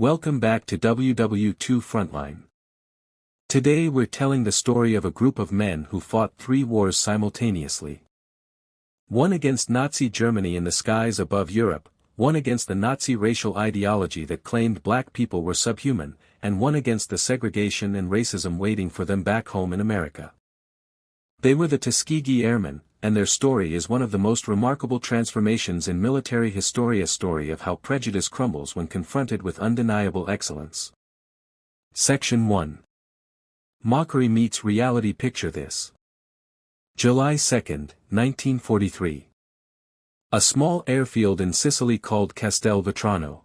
Welcome back to WWII Frontline. Today we're telling the story of a group of men who fought 3 wars simultaneously. One against Nazi Germany in the skies above Europe, one against the Nazi racial ideology that claimed black people were subhuman, and one against the segregation and racism waiting for them back home in America. They were the Tuskegee Airmen, and their story is one of the most remarkable transformations in military history, a story of how prejudice crumbles when confronted with undeniable excellence. Section 1. Mockery meets reality. Picture this. July 2, 1943. A small airfield in Sicily called Castel Vetrano.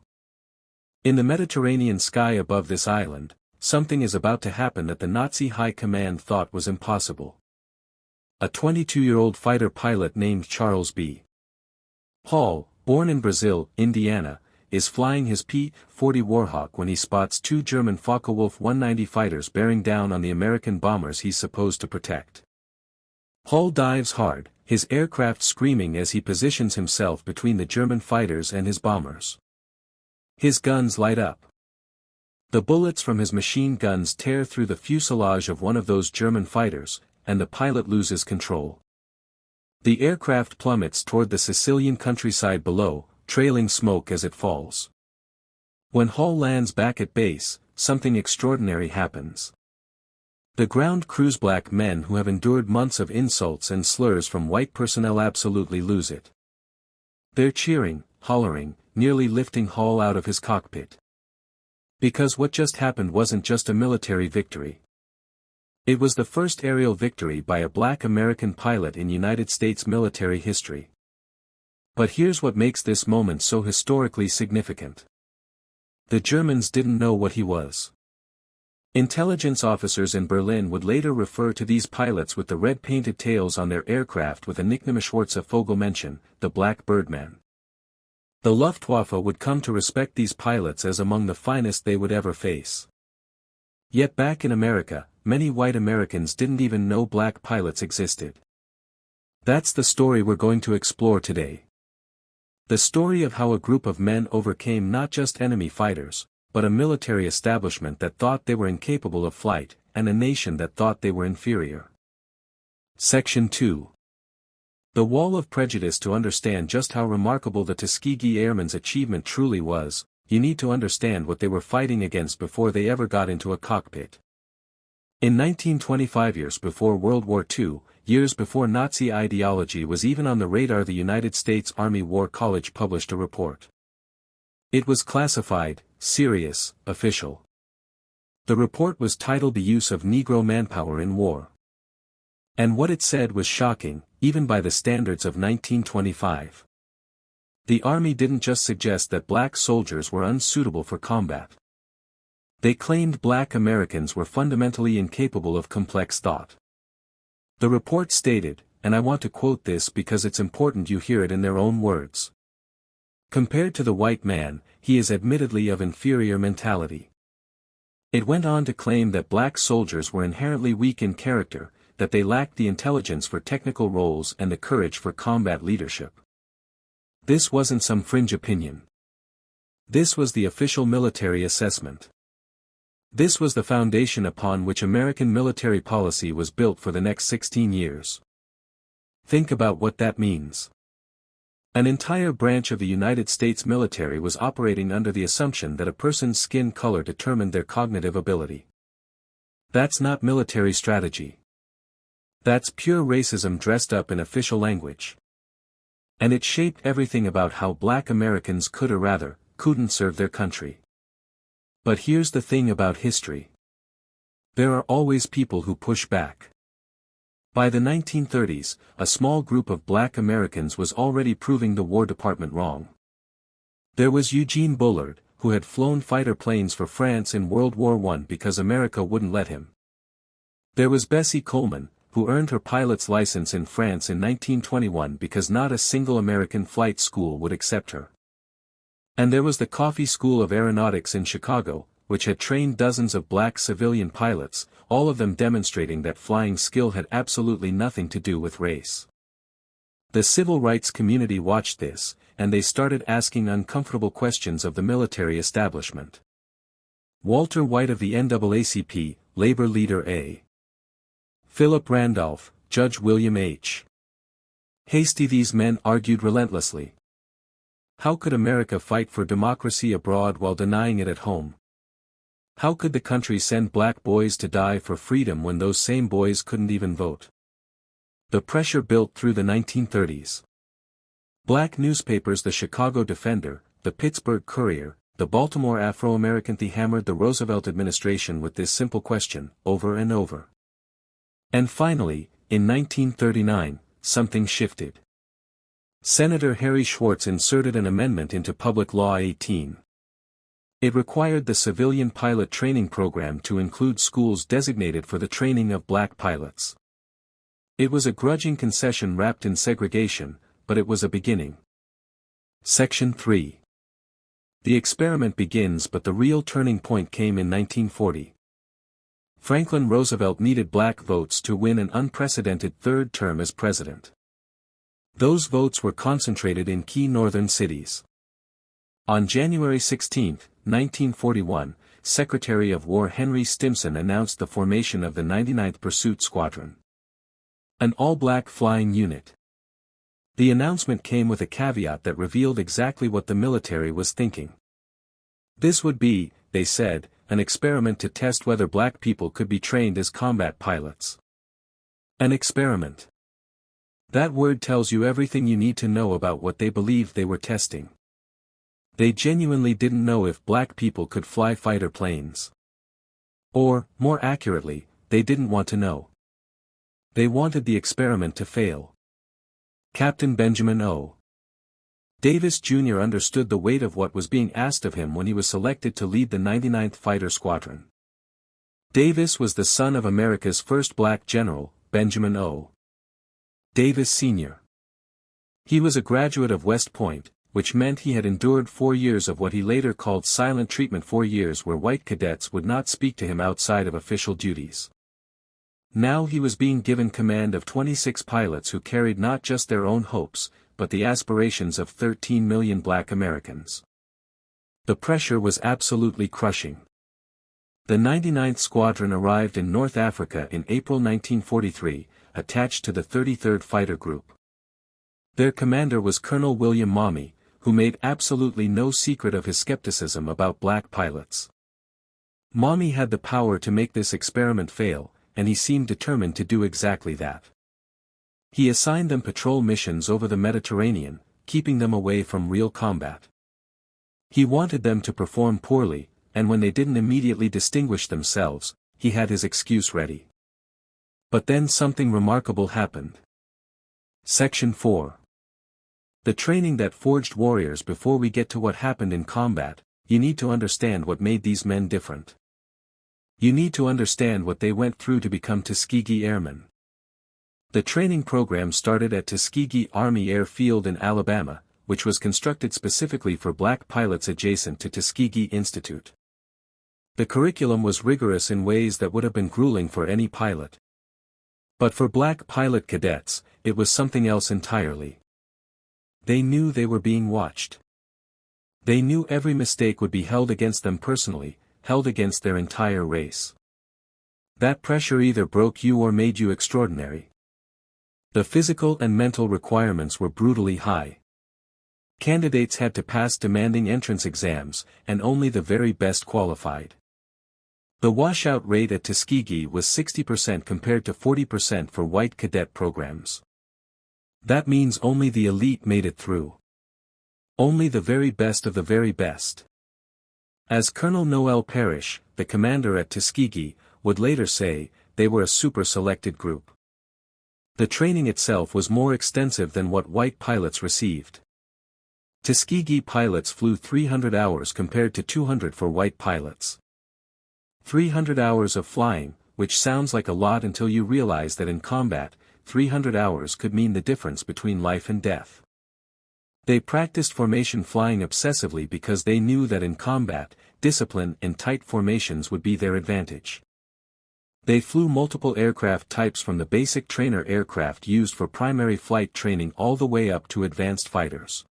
In the Mediterranean sky above this island, something is about to happen that the Nazi high command thought was impossible. A 22-year-old fighter pilot named Charles B. Hall, born in Brazil, Indiana, is flying his P-40 Warhawk when he spots 2 German Focke-Wulf 190 fighters bearing down on the American bombers he's supposed to protect. Hall dives hard, his aircraft screaming as he positions himself between the German fighters and his bombers. His guns light up. The bullets from his machine guns tear through the fuselage of one of those German fighters, and the pilot loses control. The aircraft plummets toward the Sicilian countryside below, trailing smoke as it falls. When Hall lands back at base, something extraordinary happens. The ground crew's black men who have endured months of insults and slurs from white personnel absolutely lose it. They're cheering, hollering, nearly lifting Hall out of his cockpit. Because what just happened wasn't just a military victory. It was the first aerial victory by a black American pilot in United States military history. But here's what makes this moment so historically significant. The Germans didn't know what he was. Intelligence officers in Berlin would later refer to these pilots with the red painted tails on their aircraft with a nickname Schwarze Vogelmenschen, the Black Birdman. The Luftwaffe would come to respect these pilots as among the finest they would ever face. Yet back in America, many white Americans didn't even know black pilots existed. That's the story we're going to explore today. The story of how a group of men overcame not just enemy fighters, but a military establishment that thought they were incapable of flight, and a nation that thought they were inferior. Section 2. The wall of prejudice. To understand just how remarkable the Tuskegee Airmen's achievement truly was, you need to understand what they were fighting against before they ever got into a cockpit. In 1925, years before World War II, years before Nazi ideology was even on the radar, the United States Army War College published a report. It was classified, serious, official. The report was titled The Use of Negro Manpower in War. And what it said was shocking, even by the standards of 1925. The Army didn't just suggest that black soldiers were unsuitable for combat. They claimed black Americans were fundamentally incapable of complex thought. The report stated, and I want to quote this because it's important you hear it in their own words. Compared to the white man, he is admittedly of inferior mentality. It went on to claim that black soldiers were inherently weak in character, that they lacked the intelligence for technical roles and the courage for combat leadership. This wasn't some fringe opinion. This was the official military assessment. This was the foundation upon which American military policy was built for the next 16 years. Think about what that means. An entire branch of the United States military was operating under the assumption that a person's skin color determined their cognitive ability. That's not military strategy. That's pure racism dressed up in official language. And it shaped everything about how black Americans could, or rather, couldn't serve their country. But here's the thing about history. There are always people who push back. By the 1930s, a small group of black Americans was already proving the War Department wrong. There was Eugene Bullard, who had flown fighter planes for France in World War I because America wouldn't let him. There was Bessie Coleman, who earned her pilot's license in France in 1921 because not a single American flight school would accept her. And there was the Coffee School of Aeronautics in Chicago, which had trained dozens of black civilian pilots, all of them demonstrating that flying skill had absolutely nothing to do with race. The civil rights community watched this, and they started asking uncomfortable questions of the military establishment. Walter White of the NAACP, labor leader A. Philip Randolph, Judge William H. Hasty. These men argued relentlessly. How could America fight for democracy abroad while denying it at home? How could the country send black boys to die for freedom when those same boys couldn't even vote? The pressure built through the 1930s. Black newspapers, the Chicago Defender, the Pittsburgh Courier, the Baltimore Afro-American, hammered the Roosevelt administration with this simple question, over and over. And finally, in 1939, something shifted. Senator Harry Schwartz inserted an amendment into Public Law 18. It required the civilian pilot training program to include schools designated for the training of black pilots. It was a grudging concession wrapped in segregation, but it was a beginning. Section 3. The experiment begins, but the real turning point came in 1940. Franklin Roosevelt needed black votes to win an unprecedented third term as president. Those votes were concentrated in key northern cities. On January 16, 1941, Secretary of War Henry Stimson announced the formation of the 99th Pursuit Squadron, an all-black flying unit. The announcement came with a caveat that revealed exactly what the military was thinking. This would be, they said, an experiment to test whether black people could be trained as combat pilots. An experiment. That word tells you everything you need to know about what they believed they were testing. They genuinely didn't know if black people could fly fighter planes. Or, more accurately, they didn't want to know. They wanted the experiment to fail. Captain Benjamin O. Davis Jr. understood the weight of what was being asked of him when he was selected to lead the 99th Fighter Squadron. Davis was the son of America's first black general, Benjamin O. Davis Sr. He was a graduate of West Point, which meant he had endured 4 years of what he later called silent treatment, 4 years where white cadets would not speak to him outside of official duties. Now he was being given command of 26 pilots who carried not just their own hopes, but the aspirations of 13 million black Americans. The pressure was absolutely crushing. The 99th Squadron arrived in North Africa in April 1943, attached to the 33rd Fighter Group. Their commander was Colonel William Mommy, who made absolutely no secret of his skepticism about black pilots. Mommy had the power to make this experiment fail, and he seemed determined to do exactly that. He assigned them patrol missions over the Mediterranean, keeping them away from real combat. He wanted them to perform poorly, and when they didn't immediately distinguish themselves, he had his excuse ready. But then something remarkable happened. Section 4. The training that forged warriors. Before we get to what happened in combat, you need to understand what made these men different. You need to understand what they went through to become Tuskegee Airmen. The training program started at Tuskegee Army Airfield in Alabama, which was constructed specifically for black pilots adjacent to Tuskegee Institute. The curriculum was rigorous in ways that would have been grueling for any pilot. But for black pilot cadets, it was something else entirely. They knew they were being watched. They knew every mistake would be held against them personally, held against their entire race. That pressure either broke you or made you extraordinary. The physical and mental requirements were brutally high. Candidates had to pass demanding entrance exams, and only the very best qualified. The washout rate at Tuskegee was 60% compared to 40% for white cadet programs. That means only the elite made it through. Only the very best of the very best. As Colonel Noel Parrish, the commander at Tuskegee, would later say, they were a super-selected group. The training itself was more extensive than what white pilots received. Tuskegee pilots flew 300 hours compared to 200 for white pilots. 300 hours of flying, which sounds like a lot until you realize that in combat, 300 hours could mean the difference between life and death. They practiced formation flying obsessively because they knew that in combat, discipline and tight formations would be their advantage. They flew multiple aircraft types from the basic trainer aircraft used for primary flight training all the way up to advanced fighters.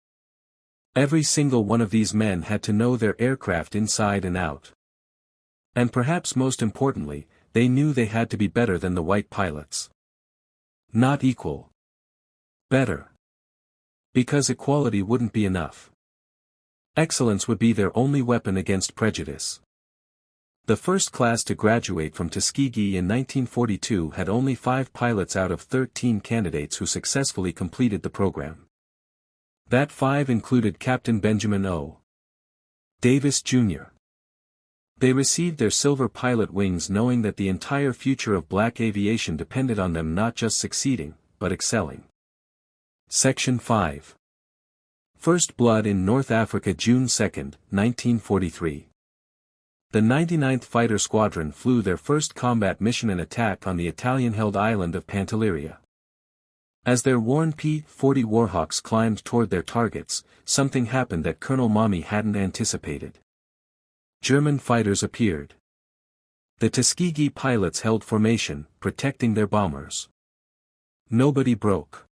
Every single one of these men had to know their aircraft inside and out. And perhaps most importantly, they knew they had to be better than the white pilots. Not equal. Better. Because equality wouldn't be enough. Excellence would be their only weapon against prejudice. The first class to graduate from Tuskegee in 1942 had only 5 pilots out of 13 candidates who successfully completed the program. That 5 included Captain Benjamin O. Davis, Jr. They received their silver pilot wings knowing that the entire future of black aviation depended on them not just succeeding, but excelling. Section 5. First Blood in North Africa, June 2, 1943. The 99th Fighter Squadron flew their first combat mission and attack on the Italian-held island of Pantelleria. As their worn P-40 Warhawks climbed toward their targets, something happened that Colonel Mommy hadn't anticipated. German fighters appeared. The Tuskegee pilots held formation, protecting their bombers. Nobody broke.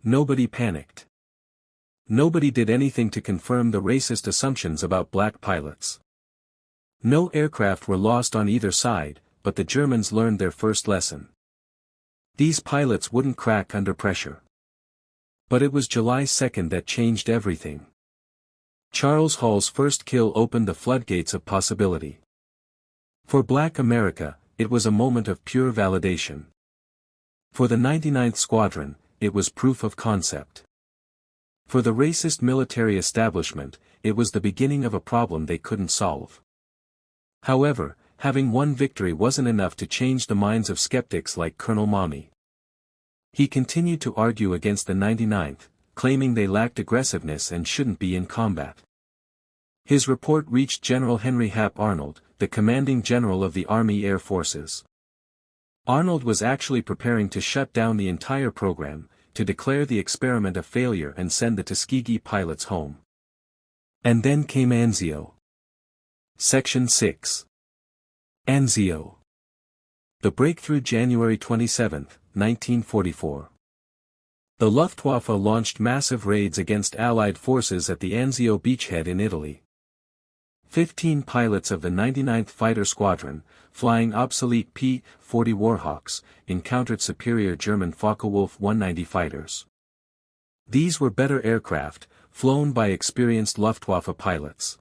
Nobody panicked. Nobody did anything to confirm the racist assumptions about black pilots. No aircraft were lost on either side, but the Germans learned their first lesson. These pilots wouldn't crack under pressure. But it was July 2 that changed everything. Charles Hall's first kill opened the floodgates of possibility. For Black America, it was a moment of pure validation. For the 99th Squadron, it was proof of concept. For the racist military establishment, it was the beginning of a problem they couldn't solve. However, having one victory wasn't enough to change the minds of skeptics like Colonel Mommy. He continued to argue against the 99th, claiming they lacked aggressiveness and shouldn't be in combat. His report reached General Henry Hap Arnold, the commanding general of the Army Air Forces. Arnold was actually preparing to shut down the entire program, to declare the experiment a failure and send the Tuskegee pilots home. And then came Anzio. Section 6. Anzio. The breakthrough, January 27, 1944. The Luftwaffe launched massive raids against Allied forces at the Anzio beachhead in Italy. 15 pilots of the 99th Fighter Squadron, flying obsolete P-40 Warhawks, encountered superior German Focke-Wulf 190 fighters. These were better aircraft, flown by experienced Luftwaffe pilots.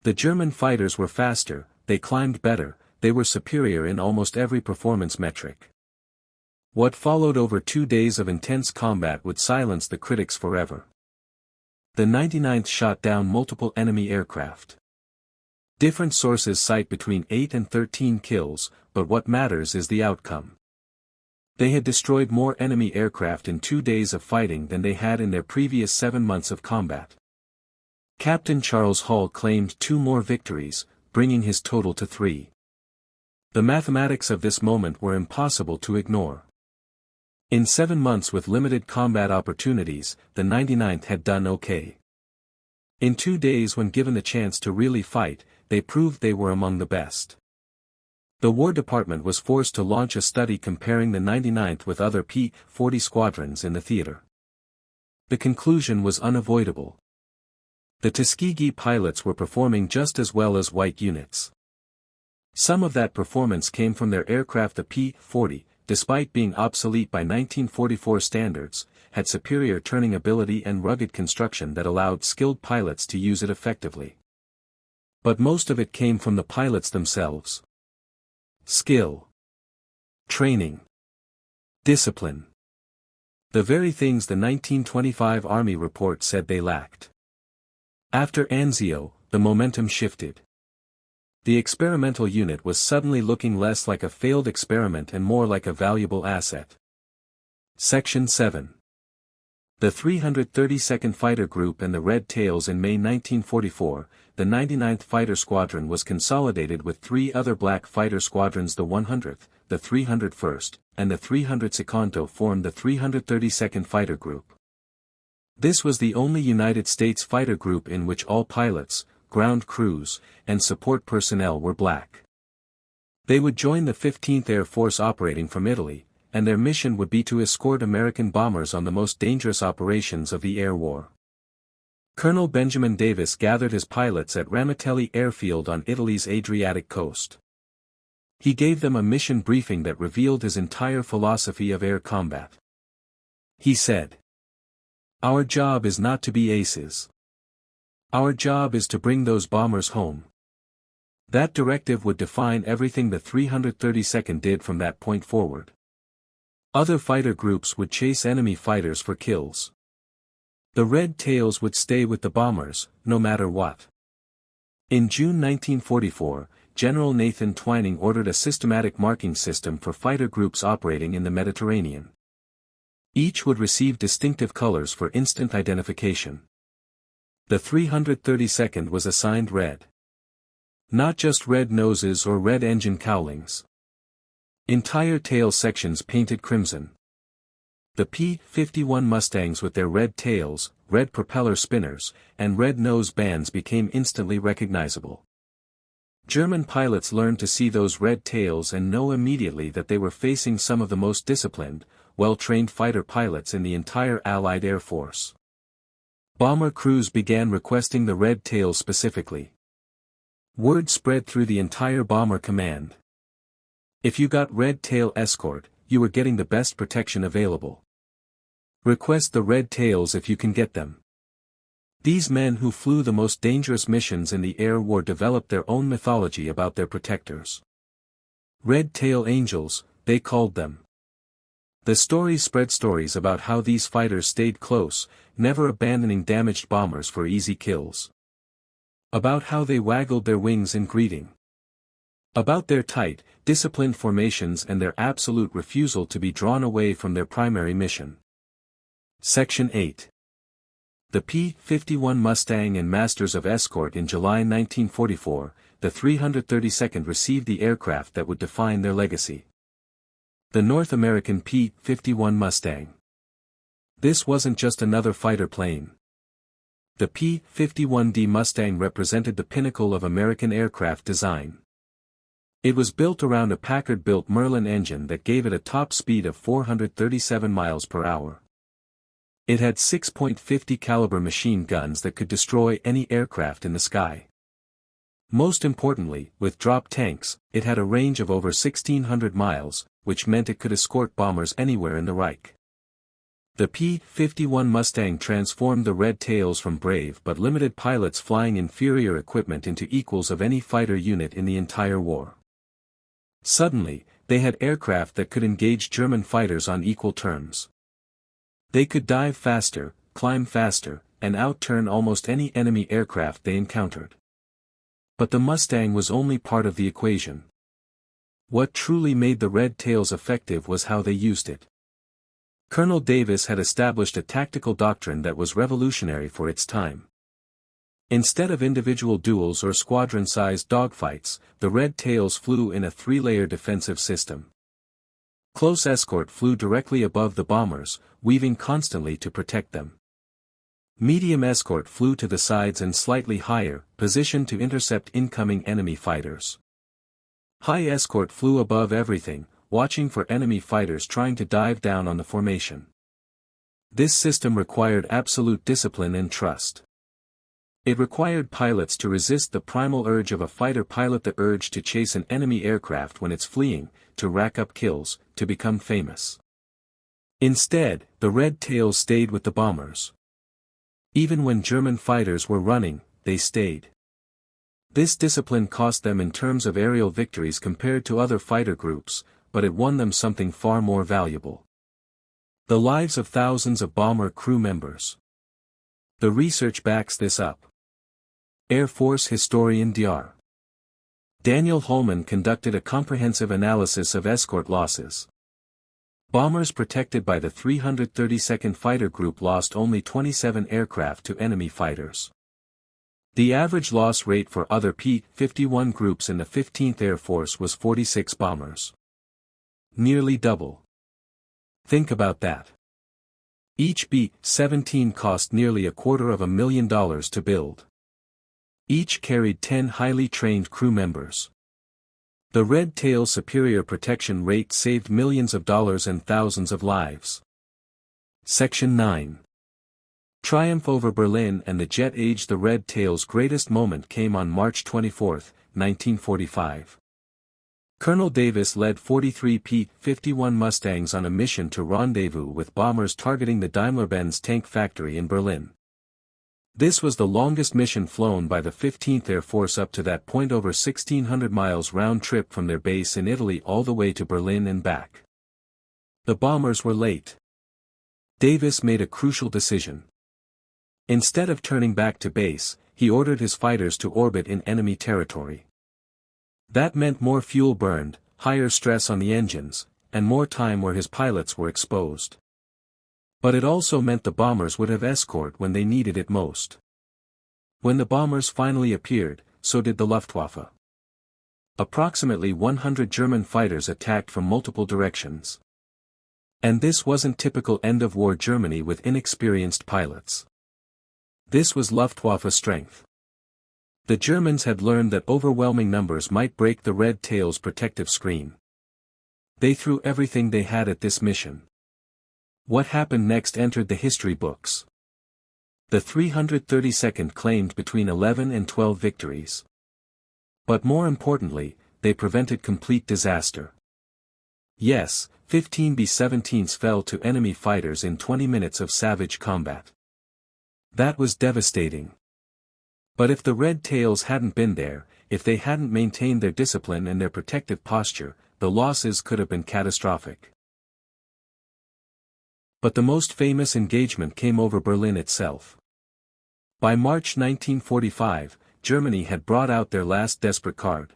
The German fighters were faster, they climbed better, they were superior in almost every performance metric. What followed over 2 days of intense combat would silence the critics forever. The 99th shot down multiple enemy aircraft. Different sources cite between 8 and 13 kills, but what matters is the outcome. They had destroyed more enemy aircraft in 2 days of fighting than they had in their previous 7 months of combat. Captain Charles Hall claimed 2 more victories, bringing his total to 3. The mathematics of this moment were impossible to ignore. In 7 months with limited combat opportunities, the 99th had done okay. In 2 days, when given the chance to really fight, they proved they were among the best. The War Department was forced to launch a study comparing the 99th with other P-40 squadrons in the theater. The conclusion was unavoidable. The Tuskegee pilots were performing just as well as white units. Some of that performance came from their aircraft. The P-40, despite being obsolete by 1944 standards, had superior turning ability and rugged construction that allowed skilled pilots to use it effectively. But most of it came from the pilots themselves. Skill. Training. Discipline. The very things the 1925 Army report said they lacked. After Anzio, the momentum shifted. The experimental unit was suddenly looking less like a failed experiment and more like a valuable asset. Section 7. The 332nd Fighter Group and the Red Tails. In May 1944, the 99th Fighter Squadron was consolidated with 3 other black fighter squadrons. The 100th, the 301st, and the 302nd formed the 332nd Fighter Group. This was the only United States fighter group in which all pilots, ground crews, and support personnel were black. They would join the 15th Air Force operating from Italy, and their mission would be to escort American bombers on the most dangerous operations of the air war. Colonel Benjamin Davis gathered his pilots at Ramitelli Airfield on Italy's Adriatic coast. He gave them a mission briefing that revealed his entire philosophy of air combat. He said, "Our job is not to be aces. Our job is to bring those bombers home." That directive would define everything the 332nd did from that point forward. Other fighter groups would chase enemy fighters for kills. The Red Tails would stay with the bombers, no matter what. In June 1944, General Nathan Twining ordered a systematic marking system for fighter groups operating in the Mediterranean. Each would receive distinctive colors for instant identification. The 332nd was assigned red. Not just red noses or red engine cowlings. Entire tail sections painted crimson. The P-51 Mustangs with their red tails, red propeller spinners, and red nose bands became instantly recognizable. German pilots learned to see those red tails and know immediately that they were facing some of the most disciplined, well-trained fighter pilots in the entire Allied Air Force. Bomber crews began requesting the red tails specifically. Word spread through the entire bomber command. If you got red tail escort, you were getting the best protection available. Request the red tails if you can get them. These men who flew the most dangerous missions in the air war developed their own mythology about their protectors. Red tail angels, they called them. The stories spread stories about how these fighters stayed close, never abandoning damaged bombers for easy kills. About how they waggled their wings in greeting. About their tight, disciplined formations and their absolute refusal to be drawn away from their primary mission. Section 8. The P-51 Mustang and Masters of Escort. In July 1944, the 332nd received the aircraft that would define their legacy. The North American P-51 Mustang. This wasn't just another fighter plane. The P-51D Mustang represented the pinnacle of American aircraft design. It was built around a Packard-built Merlin engine that gave it a top speed of 437 miles per hour. It had 6.50 caliber machine guns that could destroy any aircraft in the sky. Most importantly, with drop tanks, it had a range of over 1,600 miles, which meant it could escort bombers anywhere in the Reich. The P-51 Mustang transformed the Red Tails from brave but limited pilots flying inferior equipment into equals of any fighter unit in the entire war. Suddenly, they had aircraft that could engage German fighters on equal terms. They could dive faster, climb faster, and outturn almost any enemy aircraft they encountered. But the Mustang was only part of the equation. What truly made the Red Tails effective was how they used it. Colonel Davis had established a tactical doctrine that was revolutionary for its time. Instead of individual duels or squadron-sized dogfights, the Red Tails flew in a three-layer defensive system. Close escort flew directly above the bombers, weaving constantly to protect them. Medium escort flew to the sides and slightly higher, positioned to intercept incoming enemy fighters. High escort flew above everything, watching for enemy fighters trying to dive down on the formation. This system required absolute discipline and trust. It required pilots to resist the primal urge of a fighter pilot, the urge to chase an enemy aircraft when it's fleeing, to rack up kills, to become famous. Instead, the Red Tails stayed with the bombers. Even when German fighters were running, they stayed. This discipline cost them in terms of aerial victories compared to other fighter groups, but it won them something far more valuable. The lives of thousands of bomber crew members. The research backs this up. Air Force historian Dr. Daniel Holman conducted a comprehensive analysis of escort losses. Bombers protected by the 332nd Fighter Group lost only 27 aircraft to enemy fighters. The average loss rate for other P-51 groups in the 15th Air Force was 46 bombers. Nearly double. Think about that. Each B-17 cost nearly $250,000 to build. Each carried 10 highly trained crew members. The Red Tail's superior protection rate saved millions of dollars and thousands of lives. Section 9. Triumph over Berlin and the jet age. The Red Tails' greatest moment came on March 24, 1945. Colonel Davis led 43 P-51 Mustangs on a mission to rendezvous with bombers targeting the Daimler-Benz tank factory in Berlin. This was the longest mission flown by the 15th Air Force up to that point, over 1,600 miles round trip from their base in Italy all the way to Berlin and back. The bombers were late. Davis made a crucial decision. Instead of turning back to base, he ordered his fighters to orbit in enemy territory. That meant more fuel burned, higher stress on the engines, and more time where his pilots were exposed. But it also meant the bombers would have escort when they needed it most. When the bombers finally appeared, so did the Luftwaffe. Approximately 100 German fighters attacked from multiple directions. And this wasn't typical end-of-war Germany with inexperienced pilots. This was Luftwaffe strength. The Germans had learned that overwhelming numbers might break the Red Tails' protective screen. They threw everything they had at this mission. What happened next entered the history books. The 332nd claimed between 11 and 12 victories. But more importantly, they prevented complete disaster. Yes, 15 B-17s fell to enemy fighters in 20 minutes of savage combat. That was devastating. But if the Red Tails hadn't been there, if they hadn't maintained their discipline and their protective posture, the losses could have been catastrophic. But the most famous engagement came over Berlin itself. By March 1945, Germany had brought out their last desperate card.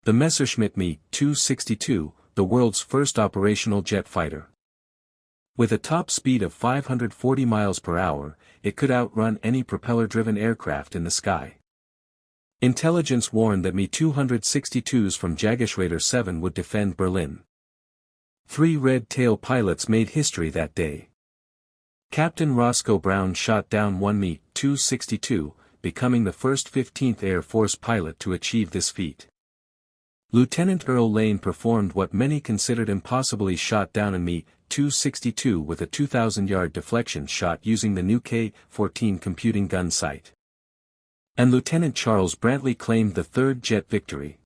The Messerschmitt Me-262, the world's first operational jet fighter. With a top speed of 540 miles per hour, it could outrun any propeller-driven aircraft in the sky. Intelligence warned that Me-262s from Jägerschwader 7 would defend Berlin. 3 Red Tail pilots made history that day. Captain Roscoe Brown shot down one Me-262, becoming the first 15th Air Force pilot to achieve this feat. Lieutenant Earl Lane performed what many considered impossible. He shot down a Me-262 with a 2,000-yard deflection shot using the new K-14 computing gun sight. And Lieutenant Charles Brantley claimed the third jet victory.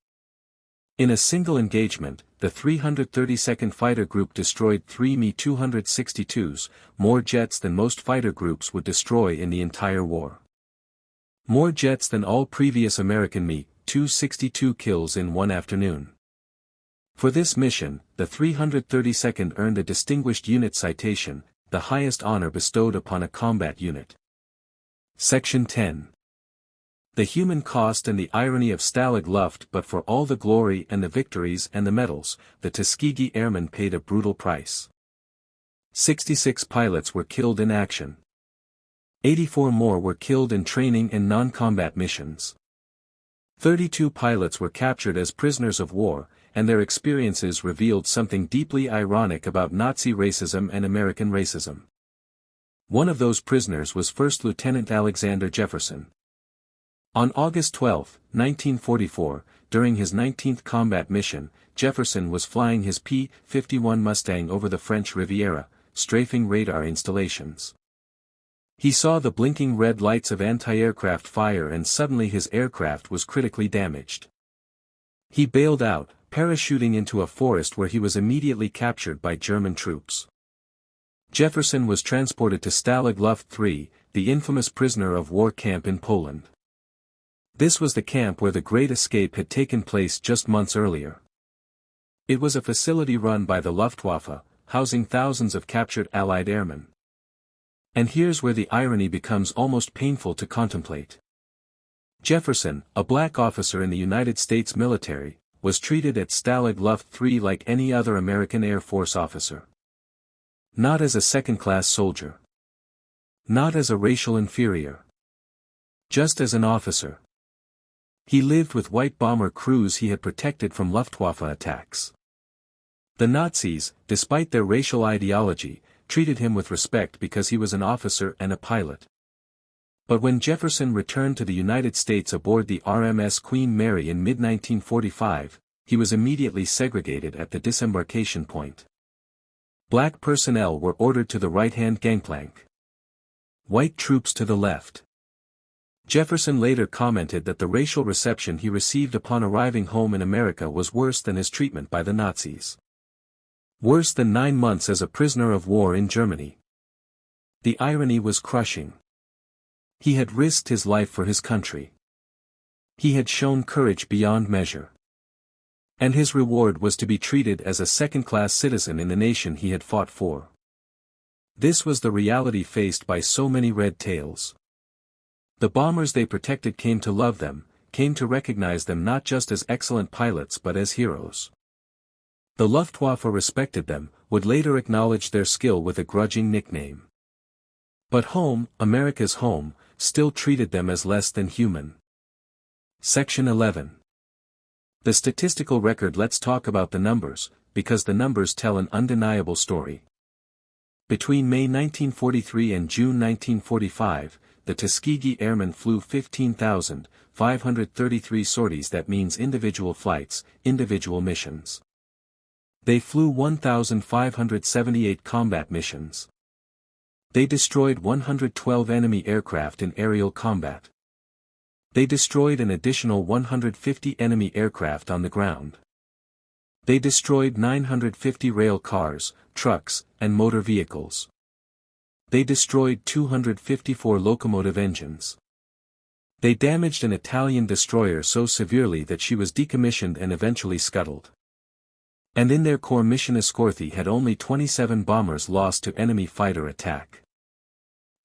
In a single engagement, the 332nd Fighter Group destroyed 3 Me-262s, more jets than most fighter groups would destroy in the entire war. More jets than all previous American Me-262 kills in one afternoon. For this mission, the 332nd earned a Distinguished Unit Citation, the highest honor bestowed upon a combat unit. Section 10. The human cost and the irony of Stalag Luft. But for all the glory and the victories and the medals, the Tuskegee Airmen paid a brutal price. 66 pilots were killed in action. 84 more were killed in training and non-combat missions. 32 pilots were captured as prisoners of war, and their experiences revealed something deeply ironic about Nazi racism and American racism. One of those prisoners was First Lieutenant Alexander Jefferson. On August 12, 1944, during his 19th combat mission, Jefferson was flying his P-51 Mustang over the French Riviera, strafing radar installations. He saw the blinking red lights of anti-aircraft fire and suddenly his aircraft was critically damaged. He bailed out, parachuting into a forest where he was immediately captured by German troops. Jefferson was transported to Stalag Luft III, the infamous prisoner of war camp in Poland. This was the camp where the Great Escape had taken place just months earlier. It was a facility run by the Luftwaffe, housing thousands of captured Allied airmen. And here's where the irony becomes almost painful to contemplate. Jefferson, a black officer in the United States military, was treated at Stalag Luft III like any other American Air Force officer. Not as a second-class soldier. Not as a racial inferior. Just as an officer. He lived with white bomber crews he had protected from Luftwaffe attacks. The Nazis, despite their racial ideology, treated him with respect because he was an officer and a pilot. But when Jefferson returned to the United States aboard the RMS Queen Mary in mid-1945, he was immediately segregated at the disembarkation point. Black personnel were ordered to the right-hand gangplank. White troops to the left. Jefferson later commented that the racial reception he received upon arriving home in America was worse than his treatment by the Nazis. Worse than 9 months as a prisoner of war in Germany. The irony was crushing. He had risked his life for his country. He had shown courage beyond measure. And his reward was to be treated as a second-class citizen in the nation he had fought for. This was the reality faced by so many Red Tails. The bombers they protected came to love them, came to recognize them not just as excellent pilots but as heroes. The Luftwaffe respected them, would later acknowledge their skill with a grudging nickname. But home, America's home, still treated them as less than human. Section 11. The statistical record. Let's talk about the numbers, because the numbers tell an undeniable story. Between May 1943 and June 1945, the Tuskegee Airmen flew 15,533 sorties. That means individual flights, individual missions. They flew 1,578 combat missions. They destroyed 112 enemy aircraft in aerial combat. They destroyed an additional 150 enemy aircraft on the ground. They destroyed 950 rail cars, trucks, and motor vehicles. They destroyed 254 locomotive engines. They damaged an Italian destroyer so severely that she was decommissioned and eventually scuttled. And in their core mission Escorthi had only 27 bombers lost to enemy fighter attack.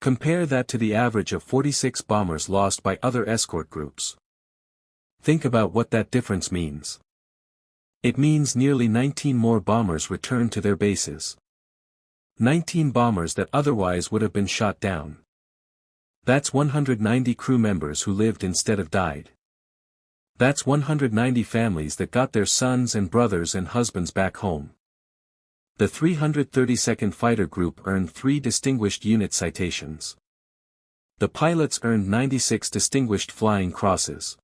Compare that to the average of 46 bombers lost by other escort groups. Think about what that difference means. It means nearly 19 more bombers returned to their bases. 19 bombers that otherwise would have been shot down. That's 190 crew members who lived instead of died. That's 190 families that got their sons and brothers and husbands back home. The 332nd Fighter Group earned 3 Distinguished Unit citations. The pilots earned 96 Distinguished Flying Crosses.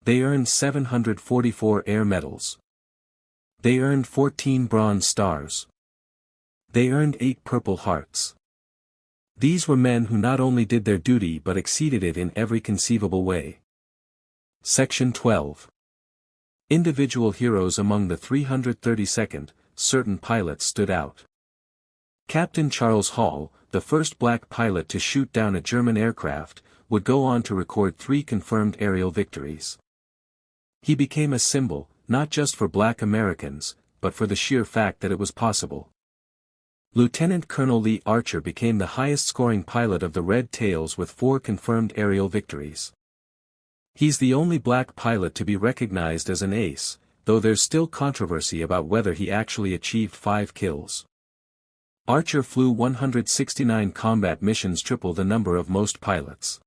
They earned 744 Air Medals. They earned 14 Bronze Stars. They earned 8 Purple Hearts. These were men who not only did their duty but exceeded it in every conceivable way. Section 12. Individual heroes. Among the 332nd, certain pilots stood out. Captain Charles Hall, the first black pilot to shoot down a German aircraft, would go on to record 3 confirmed aerial victories. He became a symbol, not just for black Americans, but for the sheer fact that it was possible. Lieutenant Colonel Lee Archer became the highest-scoring pilot of the Red Tails with 4 confirmed aerial victories. He's the only black pilot to be recognized as an ace, though there's still controversy about whether he actually achieved 5 kills. Archer flew 169 combat missions, triple the number of most pilots.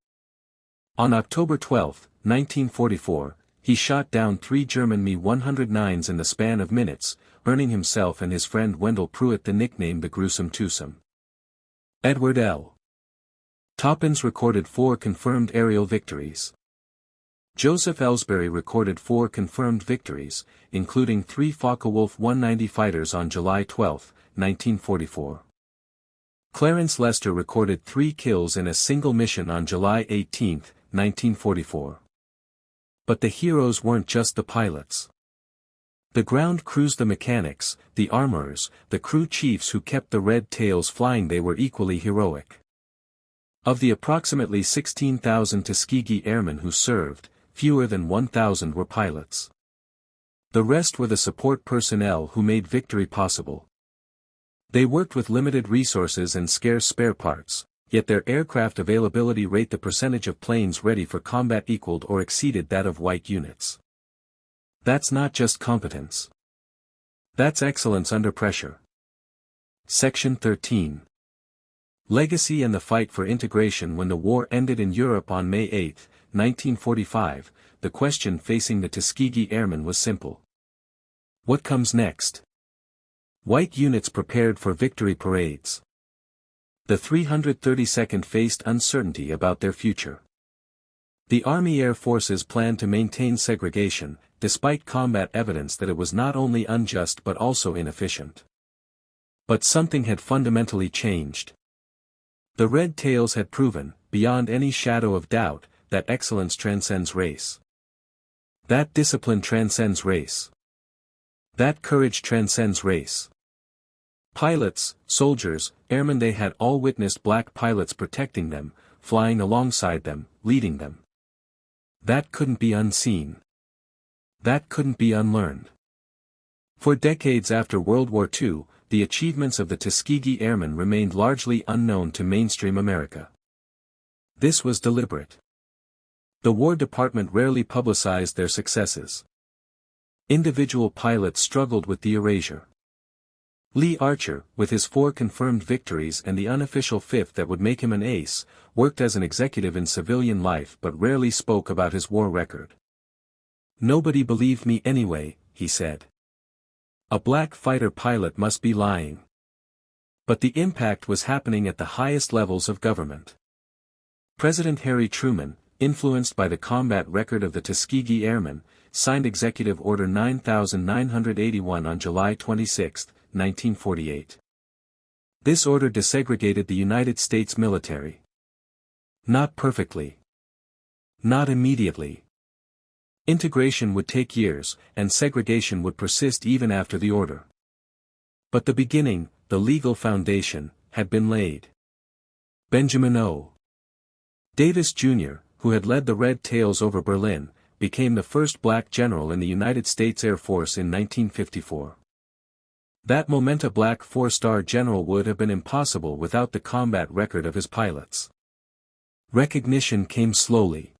On October 12, 1944, he shot down 3 German Me-109s in the span of minutes, earning himself and his friend Wendell Pruitt the nickname the Gruesome Twosome. Edward L. Toppins recorded 4 confirmed aerial victories. Joseph Ellsbury recorded 4 confirmed victories, including 3 Focke-Wulf 190 fighters on July 12, 1944. Clarence Lester recorded 3 kills in a single mission on July 18, 1944. But the heroes weren't just the pilots. The ground crews, the mechanics, the armorers, the crew chiefs who kept the Red Tails flying, they were equally heroic. Of the approximately 16,000 Tuskegee Airmen who served, fewer than 1,000 were pilots. The rest were the support personnel who made victory possible. They worked with limited resources and scarce spare parts, yet their aircraft availability rate, the percentage of planes ready for combat, equaled or exceeded that of white units. That's not just competence. That's excellence under pressure. Section 13. Legacy and the fight for integration. When the war ended in Europe on May 8, 1945, the question facing the Tuskegee Airmen was simple. What comes next? White units prepared for victory parades. The 332nd faced uncertainty about their future. The Army Air Forces planned to maintain segregation, despite combat evidence that it was not only unjust but also inefficient. But something had fundamentally changed. The Red Tails had proven, beyond any shadow of doubt, that excellence transcends race. That discipline transcends race. That courage transcends race. Pilots, soldiers, airmen, they had all witnessed black pilots protecting them, flying alongside them, leading them. That couldn't be unseen. That couldn't be unlearned. For decades after World War II, the achievements of the Tuskegee Airmen remained largely unknown to mainstream America. This was deliberate. The War Department rarely publicized their successes. Individual pilots struggled with the erasure. Lee Archer, with his 4 confirmed victories and the unofficial 5th that would make him an ace, worked as an executive in civilian life but rarely spoke about his war record. "Nobody believed me anyway," he said. "A black fighter pilot must be lying." But the impact was happening at the highest levels of government. President Harry Truman, influenced by the combat record of the Tuskegee Airmen, signed Executive Order 9981 on July 26, 1948. This order desegregated the United States military. Not perfectly. Not immediately. Integration would take years, and segregation would persist even after the order. But the beginning, the legal foundation, had been laid. Benjamin O. Davis, Jr., who had led the Red Tails over Berlin, became the first black general in the United States Air Force in 1954. That moment, a black 4-star general would have been impossible without the combat record of his pilots. Recognition came slowly.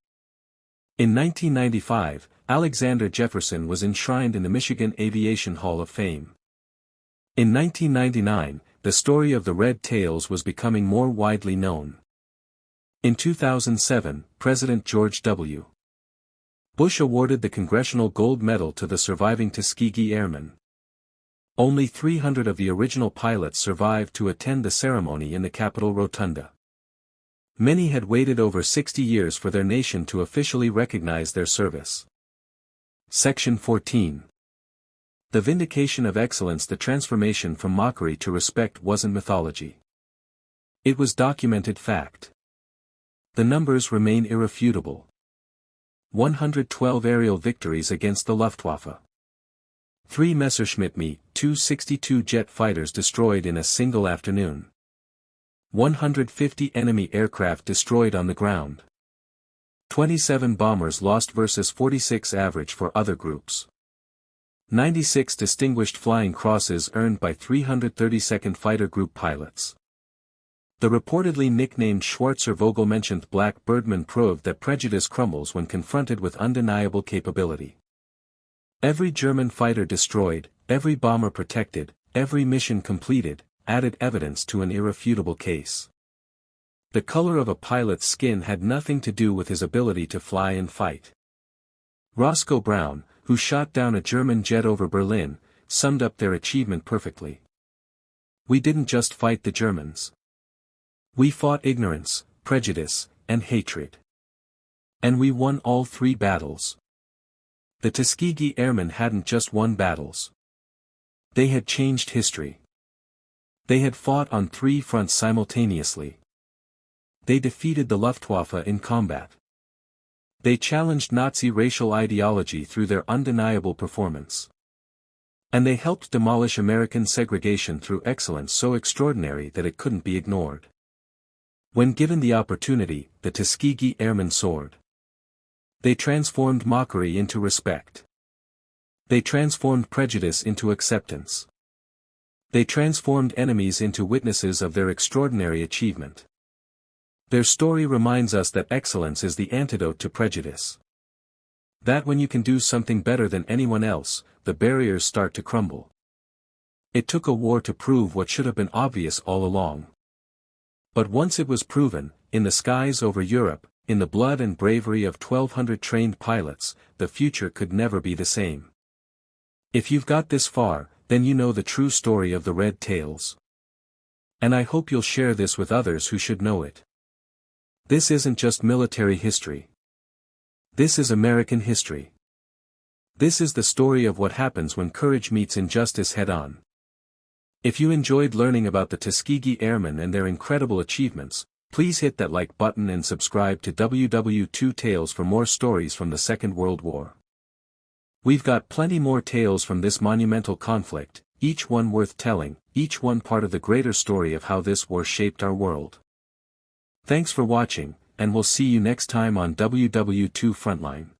In 1995, Alexander Jefferson was enshrined in the Michigan Aviation Hall of Fame. In 1999, the story of the Red Tails was becoming more widely known. In 2007, President George W. Bush awarded the Congressional Gold Medal to the surviving Tuskegee Airmen. Only 300 of the original pilots survived to attend the ceremony in the Capitol Rotunda. Many had waited over 60 years for their nation to officially recognize their service. Section 14. The vindication of excellence. The transformation from mockery to respect wasn't mythology. It was documented fact. The numbers remain irrefutable. 112 aerial victories against the Luftwaffe. 3 Messerschmitt Me-2 62 jet fighters destroyed in a single afternoon. 150 enemy aircraft destroyed on the ground. 27 bombers lost versus 46 average for other groups. 96 distinguished flying crosses earned by 332nd Fighter Group pilots. The reportedly nicknamed Schwarzer Vogel mentioned Black Birdman proved that prejudice crumbles when confronted with undeniable capability. Every German fighter destroyed, every bomber protected, every mission completed, added evidence to an irrefutable case. The color of a pilot's skin had nothing to do with his ability to fly and fight. Roscoe Brown, who shot down a German jet over Berlin, summed up their achievement perfectly. "We didn't just fight the Germans. We fought ignorance, prejudice, and hatred. And we won all 3 battles." The Tuskegee Airmen hadn't just won battles. They had changed history. They had fought on 3 fronts simultaneously. They defeated the Luftwaffe in combat. They challenged Nazi racial ideology through their undeniable performance. And they helped demolish American segregation through excellence so extraordinary that it couldn't be ignored. When given the opportunity, the Tuskegee Airmen soared. They transformed mockery into respect. They transformed prejudice into acceptance. They transformed enemies into witnesses of their extraordinary achievement. Their story reminds us that excellence is the antidote to prejudice. That when you can do something better than anyone else, the barriers start to crumble. It took a war to prove what should have been obvious all along. But once it was proven, in the skies over Europe, in the blood and bravery of 1,200 trained pilots, the future could never be the same. If you've got this far, then you know the true story of the Red Tails. And I hope you'll share this with others who should know it. This isn't just military history. This is American history. This is the story of what happens when courage meets injustice head-on. If you enjoyed learning about the Tuskegee Airmen and their incredible achievements, please hit that like button and subscribe to WWII Tales for more stories from the Second World War. We've got plenty more tales from this monumental conflict, each one worth telling, each one part of the greater story of how this war shaped our world. Thanks for watching, and we'll see you next time on WWII Frontline.